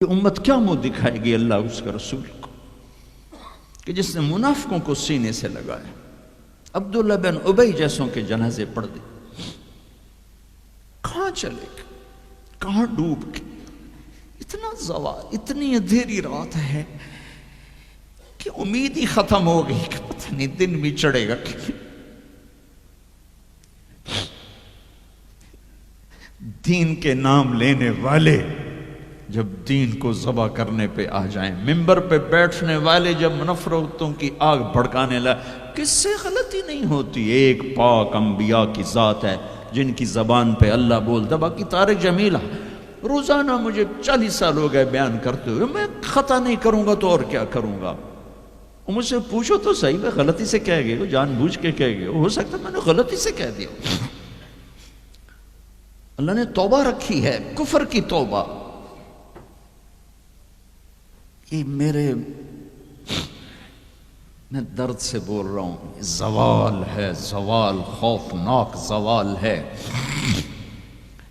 امت کیا منہ دکھائے گی اللہ اس کے رسول کو کہ جس نے منافقوں کو سینے سے لگایا، عبداللہ بن ابی جیسوں کے جنازے پڑھ دی، کہاں چلے گئے، کہاں ڈوب گئے؟ اتنا زوال، اتنی اندھیری رات ہے کہ امید ہی ختم ہو گئی کہ پتہ نہیں دن بھی چڑھے گا کہ دین کے نام لینے والے جب دین کو ذبح کرنے پہ آ جائیں، منبر پہ بیٹھنے والے جب نفرتوں کی آگ بھڑکانے لگے، کس سے غلطی نہیں ہوتی؟ ایک پاک انبیاء کی ذات ہے جن کی زبان پہ اللہ بولتا۔ باقی طارق جمیلہ روزانہ مجھے 40 سال ہو گئے بیان کرتے ہوئے، میں خطا نہیں کروں گا تو اور کیا کروں گا؟ مجھ سے پوچھو تو صحیح، میں غلطی سے کہہ گئے ہو، جان بوجھ کے کہہ گئے ہو سکتا میں نے غلطی سے کہہ دیا۔ اللہ نے توبہ رکھی ہے، کفر کی توبہ۔ یہ میں درد سے بول رہا ہوں، زوال ہے، زوال، خوفناک زوال ہے۔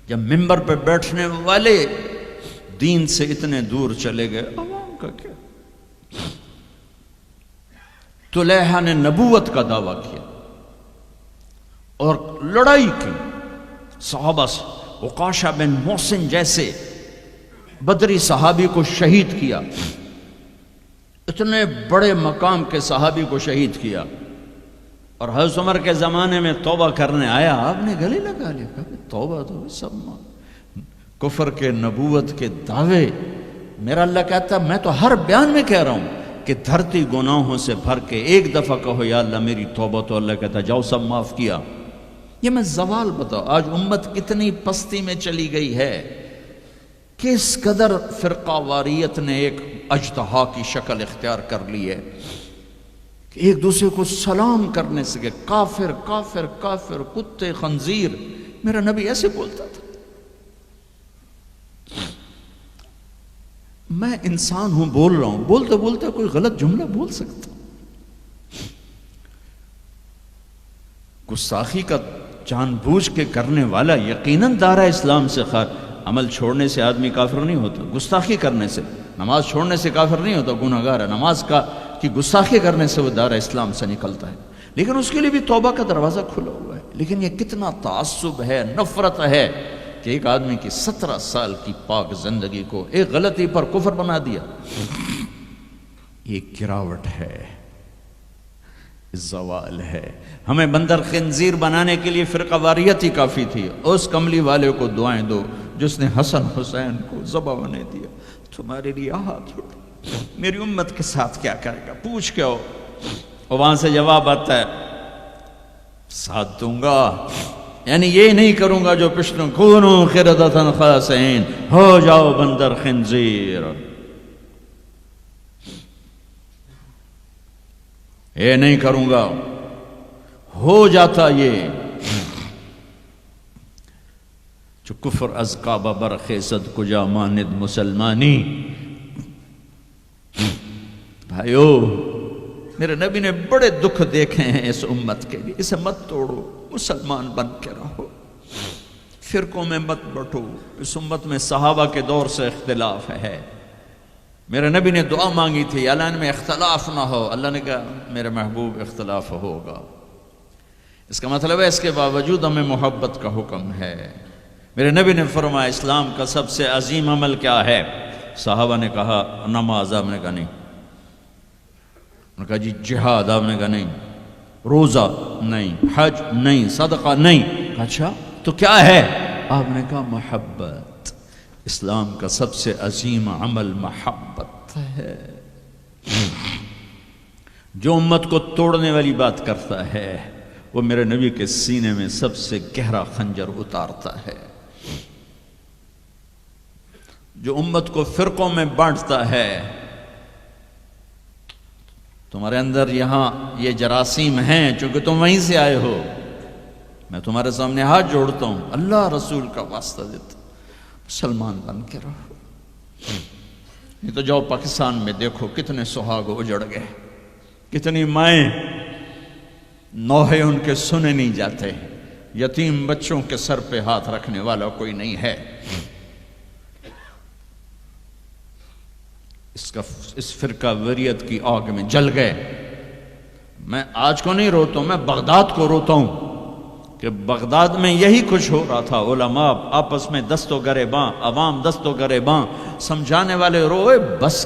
جب منبر پہ بیٹھنے والے دین سے اتنے دور چلے گئے، عوام کا کیا؟ طلحہ نے نبوت کا دعویٰ کیا اور لڑائی کی صحابہ سے، عکاشہ بن محسن جیسے بدری صحابی کو شہید کیا، اتنے بڑے مقام کے صحابی کو شہید کیا، اور حضرت عمر کے زمانے میں توبہ کرنے آیا، آپ نے گلے لگا لیا، کہا توبہ تو سب کفر کے نبوت کے دعوے۔ میرا اللہ کہتا ہے میں تو ہر بیان میں کہہ رہا ہوں کہ دھرتی گناہوں سے بھر کے ایک دفعہ کہو یا اللہ میری توبہ، تو اللہ کہتا ہے جاؤ سب معاف کیا۔ یہ میں زوال بتاؤ، آج امت کتنی پستی میں چلی گئی ہے، کس قدر فرقہ واریت نے ایک اژدہا کی شکل اختیار کر لی ہے کہ ایک دوسرے کو سلام کرنے سے کہ کافر کافر کافر، کتے خنزیر۔ میرا نبی ایسے بولتا تھا۔ میں انسان ہوں، بول رہا ہوں، بولتے بولتے کوئی غلط جملہ بول سکتا ہوں۔ گستاخی کا جان بوجھ کے کرنے والا یقیناً دارہ اسلام سے عمل چھوڑنے سے آدمی کافر نہیں ہوتا، گستاخی کرنے سے، نماز چھوڑنے سے کافر نہیں ہوتا، گناہ گار ہے، نماز کی گستاخی کرنے سے وہ دارہ اسلام سے نکلتا ہے، لیکن اس کے لیے بھی توبہ کا دروازہ کھلا ہوا ہے۔ لیکن یہ کتنا تعصب ہے، نفرت ہے کہ ایک آدمی کی 17 سال کی پاک زندگی کو ایک غلطی پر کفر بنا دیا۔ یہ گراوٹ ہے، زوال ہے۔ ہمیں بندر خنزیر بنانے کے لیے فرقہ واریت ہی کافی تھی۔ اس کملی والے کو دعائیں دو جس نے حسن حسین کو ذبح ہونے دیا، تمہارے لیے ہاتھ اٹھا، میری امت کے ساتھ کیا کرے گا؟ پوچھ کے ہو، اور وہاں سے جواب آتا ہے ساتھ دوں گا، یعنی یہ نہیں کروں گا جو پشتوں کونو قردۃ خاسئین، ہو جاؤ بندر خنزیر، یہ نہیں کروں گا۔ ہو جاتا یہ جو کفر از کعبہ برخیزد کجا ماند مسلمانی۔ بھائیو، میرے نبی نے بڑے دکھ دیکھے ہیں اس امت کے لیے، اسے مت توڑو، مسلمان بن کے رہو، فرقوں میں مت بٹو۔ اس امت میں صحابہ کے دور سے اختلاف ہے، میرے نبی نے دعا مانگی تھی اعلان میں اختلاف نہ ہو، اللہ نے کہا میرے محبوب اختلاف ہوگا۔ اس کا مطلب ہے اس کے باوجود ہمیں محبت کا حکم ہے۔ میرے نبی نے فرمایا اسلام کا سب سے عظیم عمل کیا ہے؟ صحابہ نے کہا نماز، آپ نے کہا نہیں، انہوں نے کہا جی جہاد، آپ نے کہا نہیں، روزہ نہیں، حج نہیں، صدقہ نہیں، اچھا تو کیا ہے؟ آپ نے کہا محبت۔ اسلام کا سب سے عظیم عمل محبت ہے۔ جو امت کو توڑنے والی بات کرتا ہے وہ میرے نبی کے سینے میں سب سے گہرا خنجر اتارتا ہے۔ جو امت کو فرقوں میں بانٹتا ہے، تمہارے اندر یہاں یہ جراثیم ہیں چونکہ تم وہیں سے آئے ہو، میں تمہارے سامنے ہاتھ جوڑتا ہوں، اللہ رسول کا واسطہ دیتا ہوں، مسلمان بن کے رہو۔ یہ تو جاؤ پاکستان میں دیکھو کتنے سہاگ اجڑ گئے، کتنی مائیں نوحے ان کے سنے نہیں جاتے، یتیم بچوں کے سر پہ ہاتھ رکھنے والا کوئی نہیں ہے۔ اس فرقہ وریت کی آگ میں جل گئے. میں آج کو نہیں روتا ہوں، میں بغداد کو روتا ہوں کہ بغداد میں یہی کچھ ہو رہا تھا. علماء آپس میں دست و گریباں، عوام دست و گریباں، سمجھانے والے روئے بس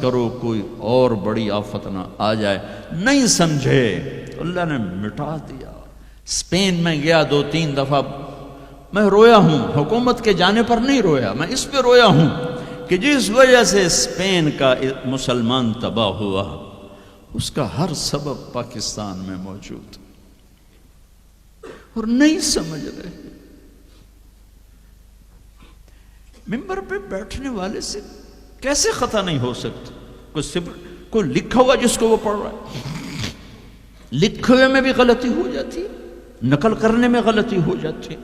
کرو کوئی اور بڑی آفت نہ آ جائے. نہیں سمجھے تو اللہ نے مٹا دیا. اسپین میں گیا 2-3 دفعہ، میں رویا ہوں. حکومت کے جانے پر نہیں رویا، میں اس پہ رویا ہوں کہ جس وجہ سے اسپین کا مسلمان تباہ ہوا، اس کا ہر سبب پاکستان میں موجود اور نہیں سمجھ رہے. ممبر پہ بیٹھنے والے سے کیسے خطا نہیں ہو سکتی؟ کوئی لکھا ہوا جس کو وہ پڑھ رہا ہے، لکھے ہوئے میں بھی غلطی ہو جاتی ہے، نقل کرنے میں غلطی ہو جاتی ہے.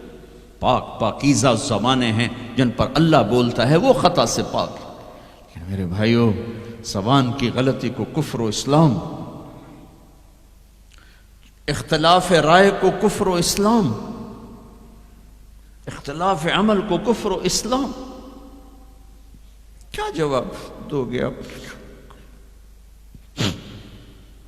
پاکیزہ زبانیں ہیں جن پر اللہ بولتا ہے، وہ خطا سے پاک ہے. میرے بھائیو، زبان کی غلطی کو کفر و اسلام، اختلاف رائے کو کفر و اسلام، اختلاف عمل کو کفر و اسلام. کیا جواب دو گے آپ؟